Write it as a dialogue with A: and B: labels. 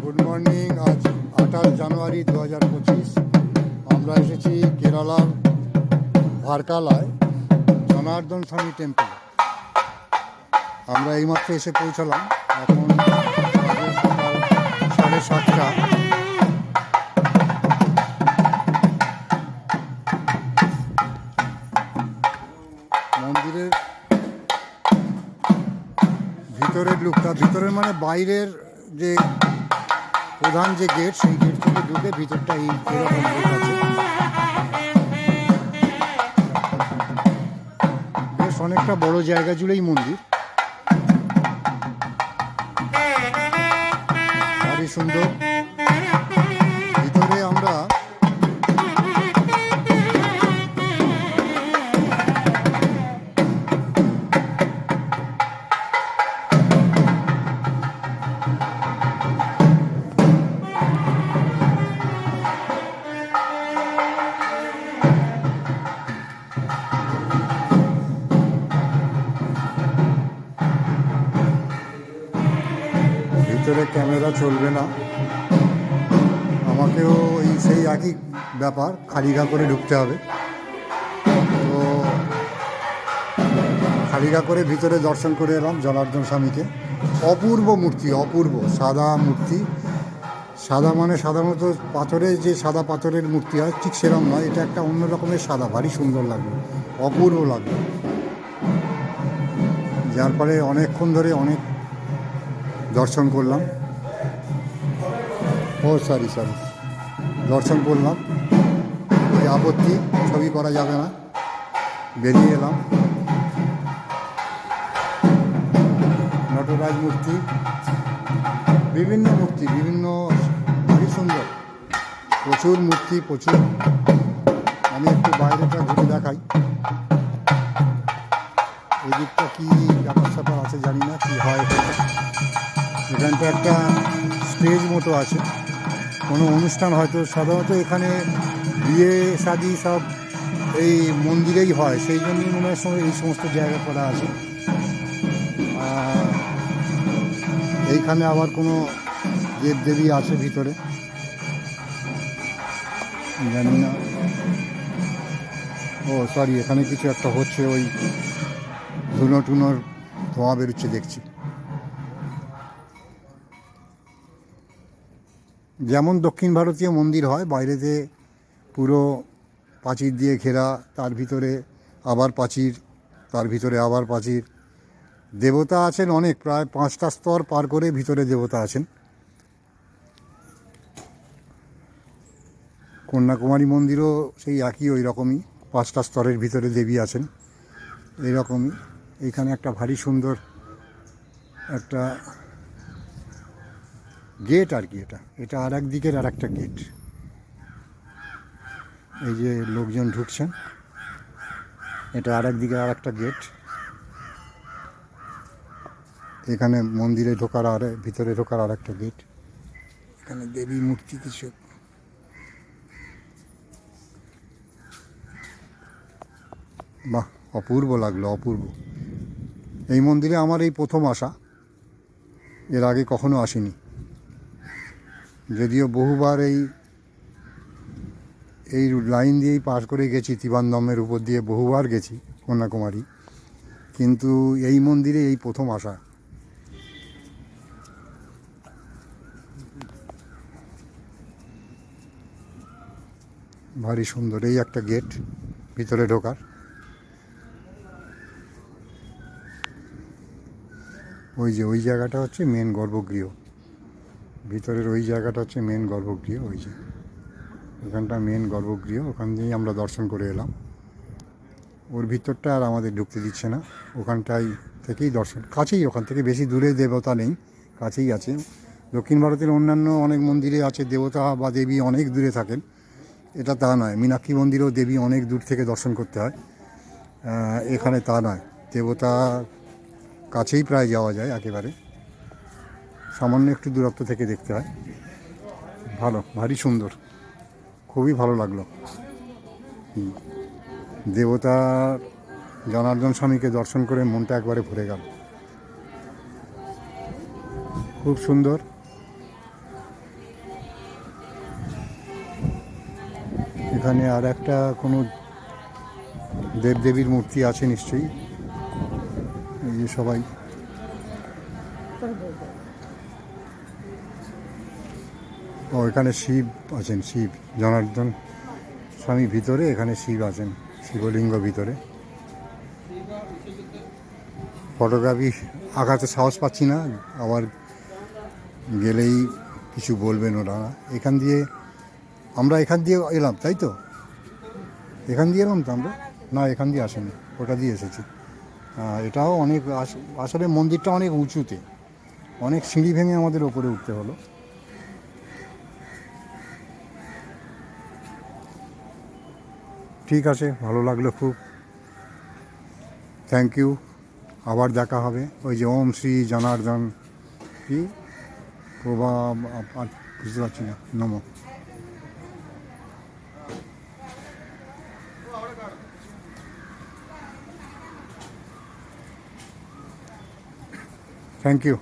A: Good morning. আজ 28 জানুয়ারি 2025। আমরা এসেছি কেরালার ভারকালায় জনার্দন স্বামী টেম্পল। আমরা এইমাত্র এসে পৌঁছালাম। এখন বাজে সকাল 7:30। মন্দিরের ভিতরের লুকটা, ভিতরের মানে বাইরের যে প্রধান যে গেট, সেই গেট থেকে ঢুকে ভিতরটা এরকম লুক আছে। বেশ অনেকটা বড় জায়গা জুড়েই মন্দির, ভারী সুন্দর। ভিতরে আমরা ভিতরে ক্যামেরা চলবে না, আমাকেও সেই একই ব্যাপার, খালিগা করে ঢুকতে হবে। তো খালিগা করে ভিতরে দর্শন করে এলাম জনার্দন স্বামীকে। অপূর্ব মূর্তি, অপূর্ব সাদা মূর্তি। সাদা মানে সাধারণত পাথরের যে সাদা পাথরের মূর্তি হয় ঠিক সেরকম নয়, এটা একটা অন্য রকমের সাদা, ভারী সুন্দর লাগলো, অপূর্ব লাগলো। যার ফলে অনেকক্ষণ ধরে অনেক দর্শন করলাম। সরি দর্শন করলাম। এই আপত্তি, ছবি করা যাবে না, বেরিয়ে এলাম। নটরাজ মূর্তি, বিভিন্ন মূর্তি, বিভিন্ন, খুবই সুন্দর, প্রচুর মূর্তি, প্রচুর। আমি একটু বাইরেটা ঘুরে দেখাই। এই দিকটা কী ব্যাপার স্যাপার আছে জানি না, কী হয়। এখানটা একটা স্টেজ মতো আছে, কোনো অনুষ্ঠান হয়তো। সাধারণত এখানে বিয়ে শাদি সব এই মন্দিরেই হয়, সেই জন্যই মনে হয় এই সমস্ত জায়গা করা আছে। এইখানে আবার কোনো দেবদেবী আছে ভিতরে, জানি না। সরি, এখানে কিছু একটা হচ্ছে, ওই ধুনো টুনোর ধোঁয়া বেরোচ্ছে দেখছি। যেমন দক্ষিণ ভারতীয় মন্দির হয়, বাইরেতে পুরো প্রাচীর দিয়ে ঘেরা, তার ভিতরে আবার প্রাচীর, তার ভিতরে আবার প্রাচীর। দেবতা আছেন অনেক, প্রায় 5টা স্তর পার করে ভিতরে দেবতা আছেন। কন্যাকুমারী মন্দিরও সেই একই, ওই রকমই 5টা স্তরের ভিতরে দেবী আছেন, এইরকমই। এইখানে একটা ভারী সুন্দর একটা গেট আর কি, এটা আর এক দিকের আর একটা গেট। এই যে লোকজন ঢুকছেন, এটা আর এক দিকে আর একটা গেট। এখানে মন্দিরে ঢোকার আর ভিতরে ঢোকার আর একটা গেট। এখানে দেবী মূর্তি কিছু, বাহ, অপূর্ব লাগলো, অপূর্ব। এই মন্দিরে আমার এই প্রথম আসা, এর আগে কখনো আসিনি। যদিও বহুবার এই লাইন দিয়েই পার করে গেছি, ত্রিবান্ধমের উপর দিয়ে বহুবার গেছি কন্যাকুমারী, কিন্তু এই মন্দিরে এই প্রথম আসা। ভারী সুন্দর। এই একটা গেট ভিতরে ঢোকার। ওই জায়গাটা হচ্ছে মেন গর্ভগৃহ, ভিতরের ওই জায়গাটা হচ্ছে মেন গর্ভগৃহ। ওই যে ওখানটা মেন গর্ভগৃহ, ওখান দিয়েই আমরা দর্শন করে এলাম। ওর ভিতরটা আর আমাদের ঢুকতে দিচ্ছে না, ওখানটাই থেকেই দর্শন, কাছেই, ওখান থেকে বেশি দূরে দেবতা নেই, কাছেই আছে। দক্ষিণ ভারতের অন্যান্য অনেক মন্দিরে আছে দেবতা বা দেবী অনেক দূরে থাকেন, এটা তা নয়। মীনাক্ষী মন্দিরেও দেবী অনেক দূর থেকে দর্শন করতে হয়, এখানে তা নয়। দেবতা কাছেই প্রায় যাওয়া যায়, একেবারে সামান্য একটু দূরত্ব থেকে দেখতে হয়। ভালো, ভারী সুন্দর, খুবই ভালো লাগলো। দেবতা জনার্দন স্বামীকে দর্শন করে মনটা একবারে ভরে গেল, খুব সুন্দর। এখানে আর একটা কোনো দেবদেবীর মূর্তি আছে নিশ্চয়ই। এই যে সবাই ও এখানে শিব আছেন, শিব জনার্দন স্বামী ভিতরে, এখানে শিব আছেন, শিবলিঙ্গ ভিতরে। ফটোগ্রাফি আঁকাতে সাহস পাচ্ছি না, আবার গেলেই কিছু বলবেন ওরা। আমরা এখান দিয়ে এলাম, তাই তো? এখান দিয়ে এলাম তো আমরা? না, এখান দিয়ে আসেনি, ওটা দিয়ে এসেছি। এটাও অনেক আসলে মন্দিরটা অনেক উঁচুতে, অনেক সিঁড়ি ভেঙে আমাদের ওপরে উঠতে হলো। ঠিক আছে, ভালো লাগলো খুব, থ্যাংক ইউ। আবার দেখা হবে। ওই যে ওম শ্রী জনার্দন কি প্রভা, বুঝতে পারছি না, নমো। Thank you.